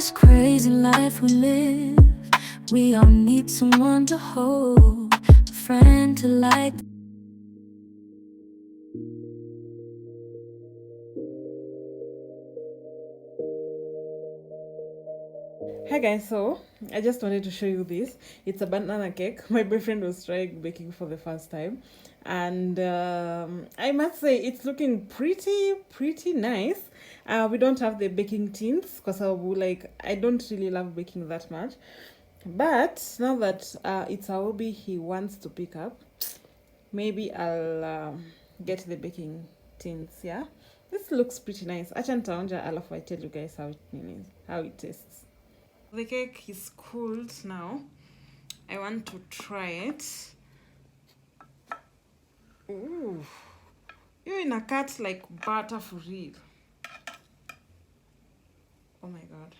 this crazy life we live, we all need someone to hold, a friend to light. Hi guys, so I just wanted to show you this. It's a banana cake. My boyfriend was trying baking for the first time, and I must say it's looking pretty nice. We don't have the baking tins because I don't really love baking that much, but now that it's a hobby he wants to pick up, maybe I'll get the baking tins. Yeah, this looks pretty nice. Acha nitaonja alafu I tell you guys how it tastes. The cake is cooled now. I want to try it. Ooh, you in a cut like butter for real. Oh my god.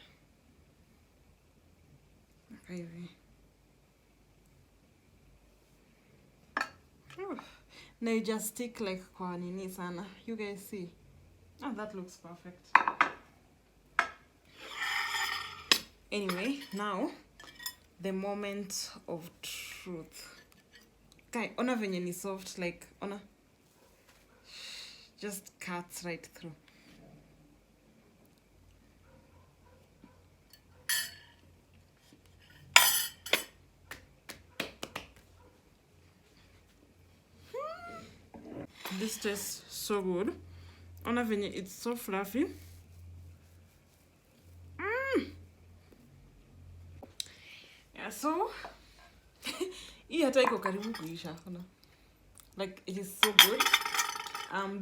Okay. Now you just stick like kwa nini sana. You guys see? Oh, that looks perfect. Anyway, now the moment of truth. Kai, ona venye ni soft, like ona. Just cuts right through. This tastes so good. Ona venye it's so fluffy. Yeah, so hii hata iko karibu kuisha. Like it is so good.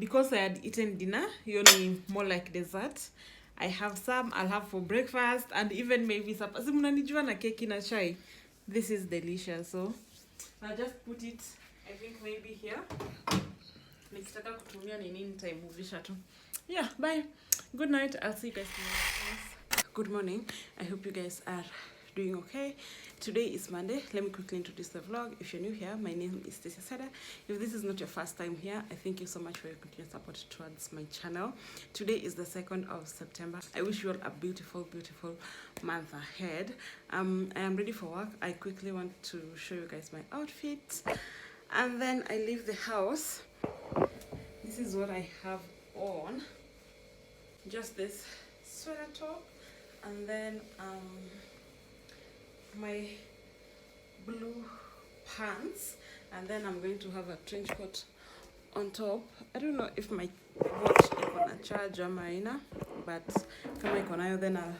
Because I had eaten dinner, you know, more like dessert. I have some, I'll have for breakfast, and even maybe supper. Si mnanijua na keki na chai. This is delicious. So I'll just put it, I think maybe here. Nikitaka kutumia nini nitaimuvisha tu. Yeah, bye. Good night. I'll see you guys tomorrow. Good morning. I hope you guys are doing okay. Today is Monday. Let me quickly introduce the vlog. If you're new here, my name is Stacyaseda. If this is not your first time here, I thank you so much for your continued support towards my channel. Today is the 2nd of September. I wish you all a beautiful month ahead. I am ready for work. I quickly want to show you guys my outfit, and then I leave the house. This is what I have on. Just this sweater top, and then my blue pants, and then I'm going to have a trench coat on top. I don't know if my watch is gonna charge or maina, but kama iko nayo, then I'll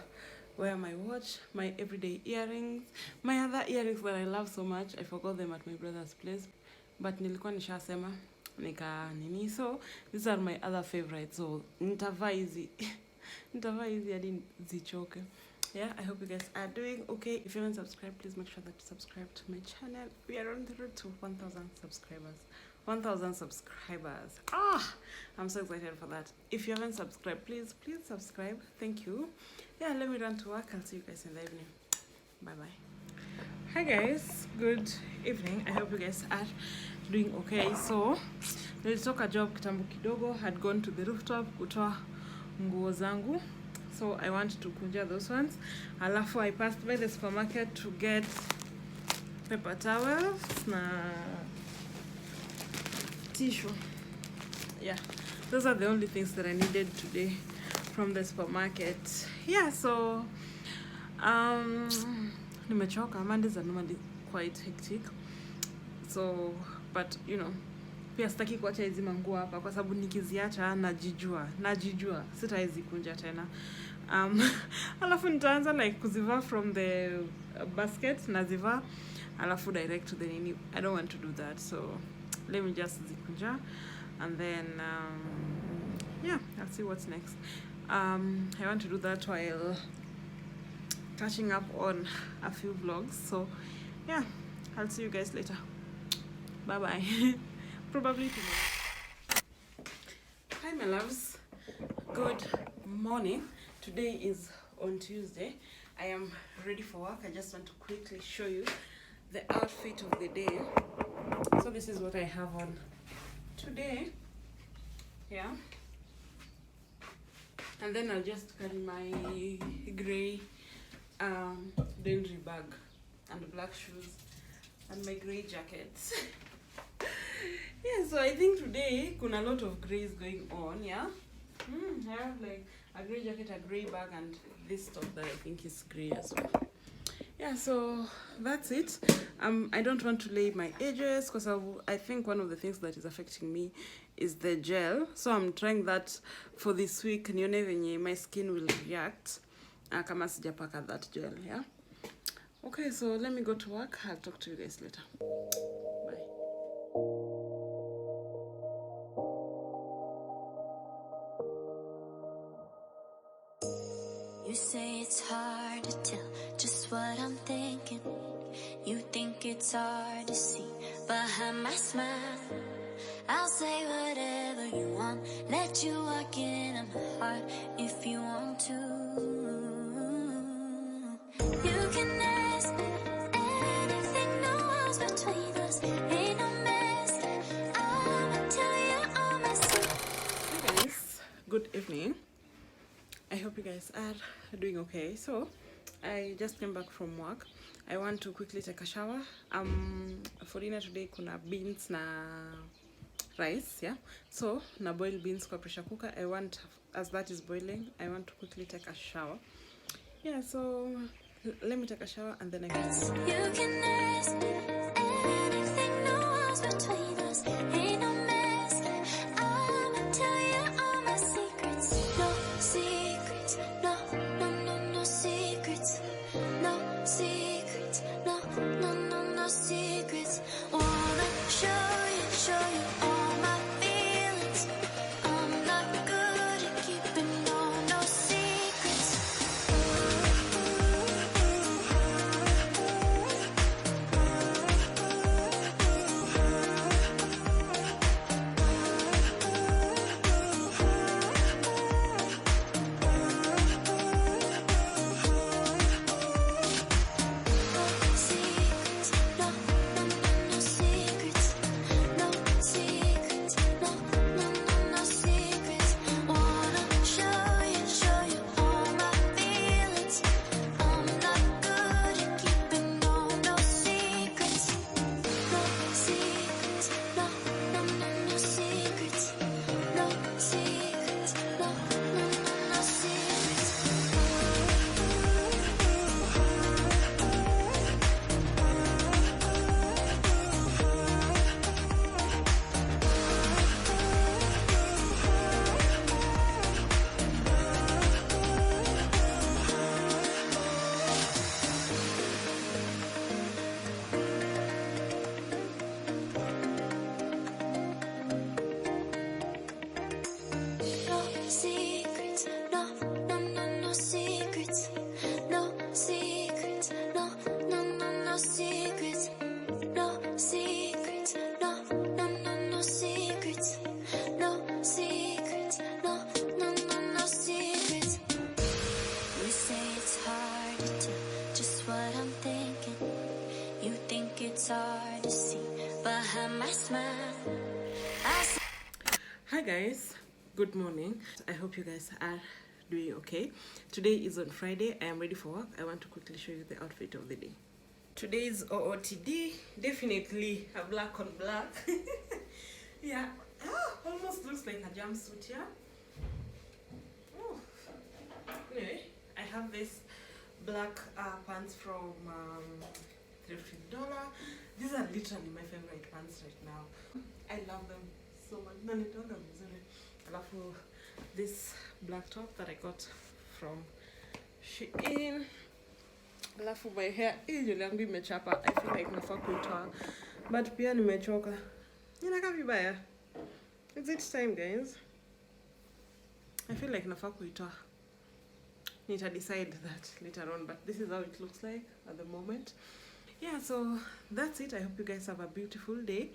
wear my watch, my everyday earrings, my other earrings that I love so much. I forgot them at my brother's place, but nilikuwa nishasema nika nini. So these are my other favorites, so nitavaa hizi hadi zichoke. Yeah, I hope you guys are doing okay. If you haven't subscribed, please make sure that you subscribe to my channel. We are on the road to 1,000 subscribers. 1,000 subscribers. I'm so excited for that. If you haven't subscribed, please subscribe. Thank you. Yeah, let me run to work. I'll see you guys in the evening. Bye bye. Hi guys, good evening. I hope you guys are doing okay. So nilitoka job kitambo kidogo, had gone to the rooftop kutoa nguo zangu. So I want to kunja those ones. Alafu I passed by the supermarket to get paper towels na tissue. Yeah, those are the only things that I needed today from the supermarket. Yeah, so nimechoka. Mondays are normally quite hectic. So, but you know, pia sitaki kuacha hizi manguo hapa kwa sababu nikiziacha najijua sitawezi kunja tena. Alafu nitaanza like kuzivaa from the basket, nazivaa alafu direct to the nini. I don't want to do that, so let me just zikunja, and then yeah, I'll see what's next. I want to do that while catching up on a few vlogs. So yeah, I'll see you guys later. Bye bye. Probably tomorrow. Hi my loves, good morning. Today is on Tuesday. I am ready for work. I just want to quickly show you the outfit of the day. So this is what I have on today. Yeah, and then I'll just carry my gray laundry bag and black shoes and my grey jacket. Yeah, so I think today kuna a lot of greys going on. Yeah, I have like a grey jacket, a grey bag, and this top that I think is grey as well. Yeah, so that's it. I don't want to lay my edges because I think one of the things that is affecting me is the gel. So I'm trying that for this week. Nione venye my skin will react kama sijapaka that gel. Yeah. Okay, so let me go to work. I'll talk to you guys later. Bye. You say it's hard to tell just what I'm thinking. You think it's hard to see behind my smile. I'll say whatever you want, let you walk in my heart if you want to. You can ask me anything, no walls between us, ain't no mess. I'ma tell you all my secrets. Hey guys, good evening. I hope you guys are doing okay. So I just came back from work. I want to quickly take a shower. For dinner today kuna beans na rice, yeah. So na boil beans kwa pressure cooker. As that is boiling, I want to quickly take a shower. Yeah, so let me take a shower and then I can see. You can ask me anything, no walls between us, ain't no mess. I'ma tell you all my secrets. No secrets, no, no, no, no secrets. No secrets, no, no, no, no secrets. Wanna show you all my feelings. I'm not good at keeping no secrets. Hi guys, good morning. I hope you guys are doing okay. Today is on Friday. I am ready for work. I want to quickly show you the outfit of the day. Today's OOTD, definitely a black on black. Yeah, almost looks like a jumpsuit, yeah. Oh. Anyway, I have this black pants from $3. These are literally my favorite pants right now. I love them so much. Nanitoga vizuri. Alafu this black top that I got from Shein. Alafu my hair nywele yangu imechapa. I feel like nafaa kuitoa, but pia nimechoka. Inakaa vibaya. It's it time, guys. I feel like nafaa kuitoa. Need to decide that later on, but this is how it looks like at the moment. Yeah, so that's it. I hope you guys have a beautiful day.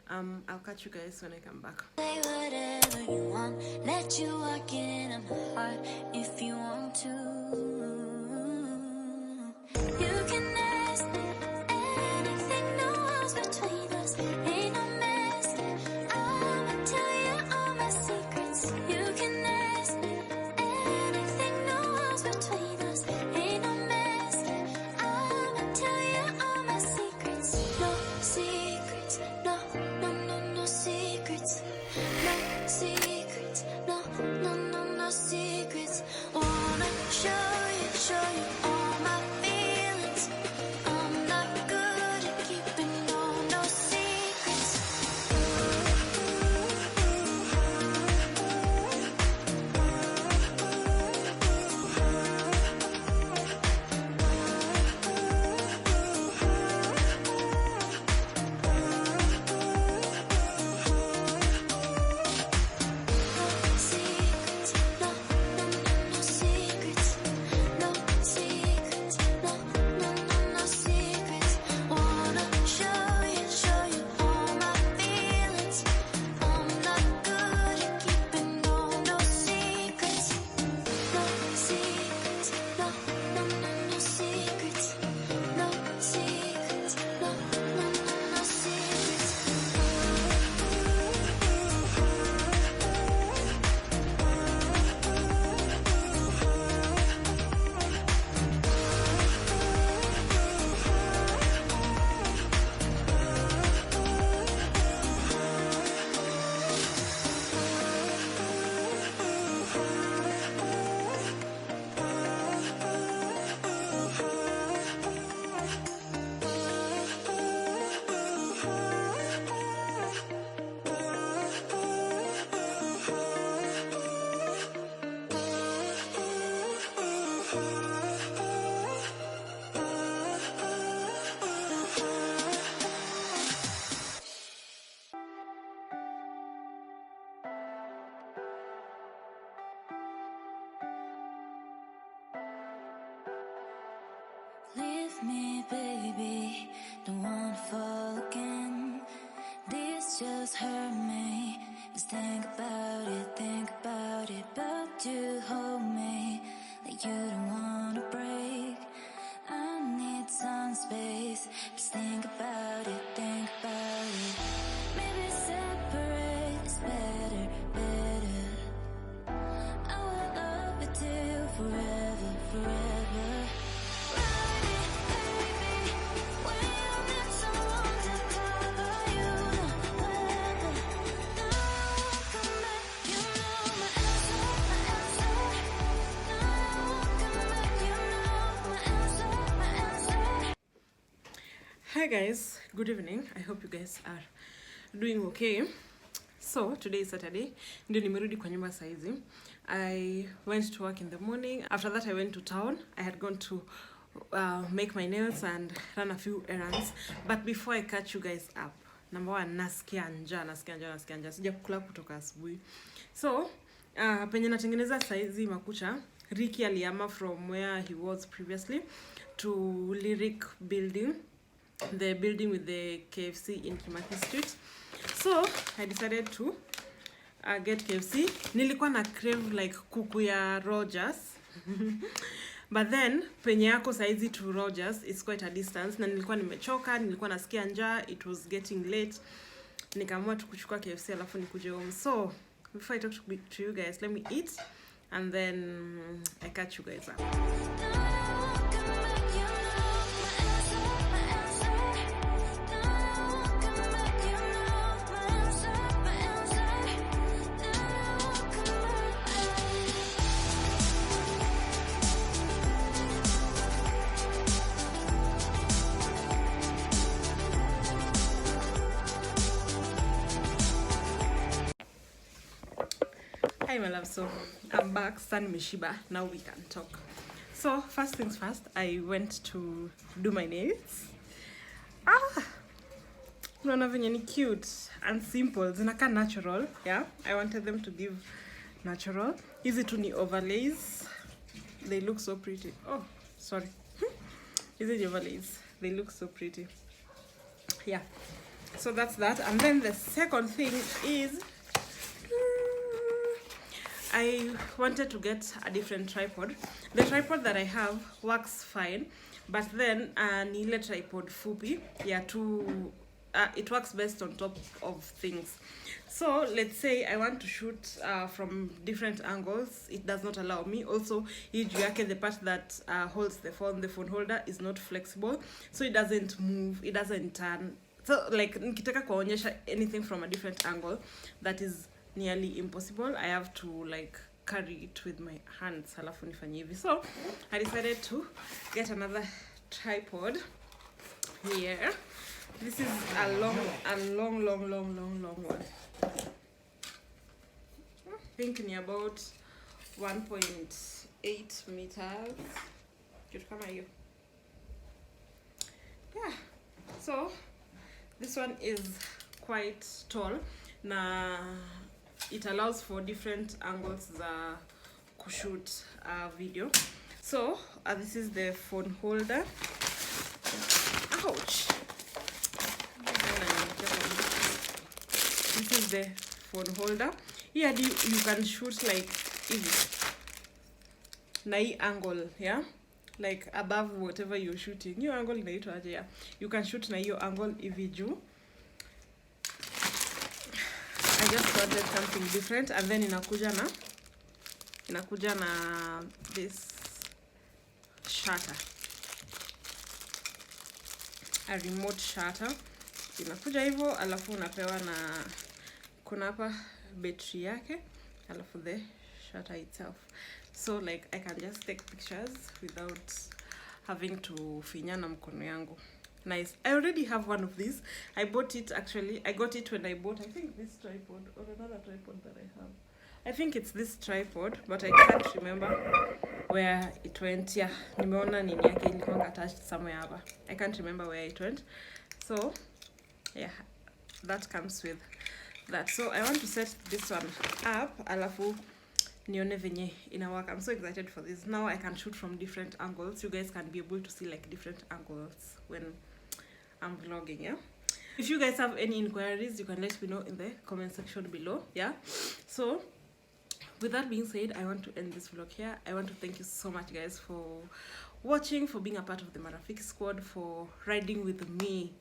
I'll catch you guys when I come back. Say whatever you want, let you walk in my heart if you want to. You can ask me anything, no walls between us, ain't no mess. I'ma tell you all my secrets. You can ask me anything, no walls between us, ain't no mess. with me, baby. Don't wanna fall again. This just hurt me. Just think about it. But you hold me like you don't wanna break. I need some space. Just think about it. Maybe separate is better. I will love you till forever. Ride it, baby. When you need someone to cover you, the weather. Now I won't come back. You know my answer. Now I won't come back. You know my answer. Hi guys, good evening. I hope you guys are doing okay. So today is Saturday, ndio nimerudi kwa nyumba saizi. I went to work in the morning. After that I went to town. I had gone to make my nails and run a few errands. But before I catch you guys up, number one, nasikia njaa. Sijakula kutoka asubuhi. So penye natengeneza saizi makucha, Ricky alihama from where he was previously to Lyric building, the building with the KFC in Kimathi Street. So I decided to get KFC. Nilikuwa na crave like kuku ya Rogers. But then penye yako saizi to Rogers is quite a distance. Na nilikuwa nimechoka, nilikuwa nasikia njaa, it was getting late. Nikaamua tu kuchukua KFC alafu nikuje home. So before I talk to you guys, let me eat and then I catch you guys up. Hi my love, so I'm back, San Mishiba, now we can talk. So first things first, I went to do my nails. Unaona venye ni cute and simple, zinaka natural, yeah. I wanted them to give natural. Hizi tu ni overlays. They look so pretty. Oh, sorry. Hizi ni overlays. They look so pretty. Yeah. So that's that. And then the second thing is I wanted to get a different tripod. The tripod that I have works fine, but then nile tripod fupi, yeah, it works best on top of things. So let's say I want to shoot from different angles, it does not allow me. Also, the part that holds the phone holder is not flexible, so it doesn't move, it doesn't turn. So like nikitaka kuonyesha anything from a different angle, that is nearly impossible. I have to like carry it with my hands halafu nifanye hivi. So I decided to get another tripod here. This is a long one. I think ni about 1.8 meters. Kitu kama hiyo. Yeah. So this one is quite tall. Na it allows for different angles za kushoot video. So this is the phone holder. Ouch. This is the phone holder. Here you can shoot like easy. Na hii angle, yeah? Like above whatever you're shooting. Hiyo angle inaitwa aje, yeah? You can shoot na hiyo angle hivi juu. I just wanted something different, and then inakuja na this shutter, a remote shutter. Inakuja hivyo, alafu unapewa na kuna hapa battery yake, alafu the shutter itself. So like I can just take pictures without having to finya na mkono yangu. Nice. I already have one of these. I bought it actually. I got it when I bought, I think, this tripod or another tripod that I have. I think it's this tripod, but I can't remember where it went. Yeah, nimeona nini yake ilikuwa attached somewhere hapa. I can't remember where it went. So, yeah, that comes with that. So I want to set this one up. Alafu nione venye inawaka. I'm so excited for this. Now I can shoot from different angles. You guys can be able to see like different angles when I'm vlogging, yeah. If you guys have any inquiries, you can let me know in the comment section below, yeah. So with that being said, I want to end this vlog here. I want to thank you so much, guys, for watching, for being a part of the Marafiki squad, for riding with me.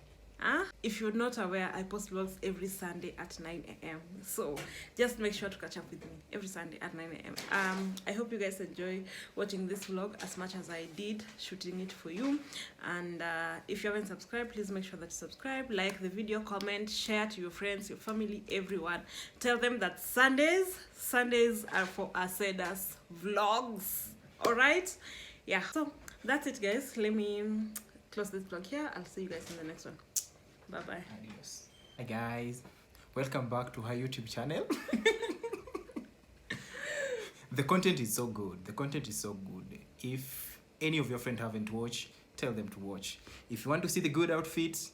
If you're not aware, I post vlogs every Sunday at 9 a.m. So just make sure to catch up with me every Sunday at 9 a.m. I hope you guys enjoy watching this vlog as much as I did shooting it for you. And if you haven't subscribed, please make sure that you subscribe, like the video, comment, share to your friends, your family, everyone. Tell them that Sundays are for Aseda's vlogs. All right? Yeah. So that's it, guys. Let me close this vlog here. I'll see you guys in the next one. Bye bye. Adios. Hi guys, welcome back to her YouTube channel. The content is so good. If any of your friends haven't watched, tell them to watch. If you want to see the good outfits,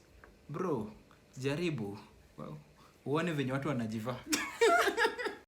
bro, jaribu. Well, uone venye watu wanajiva.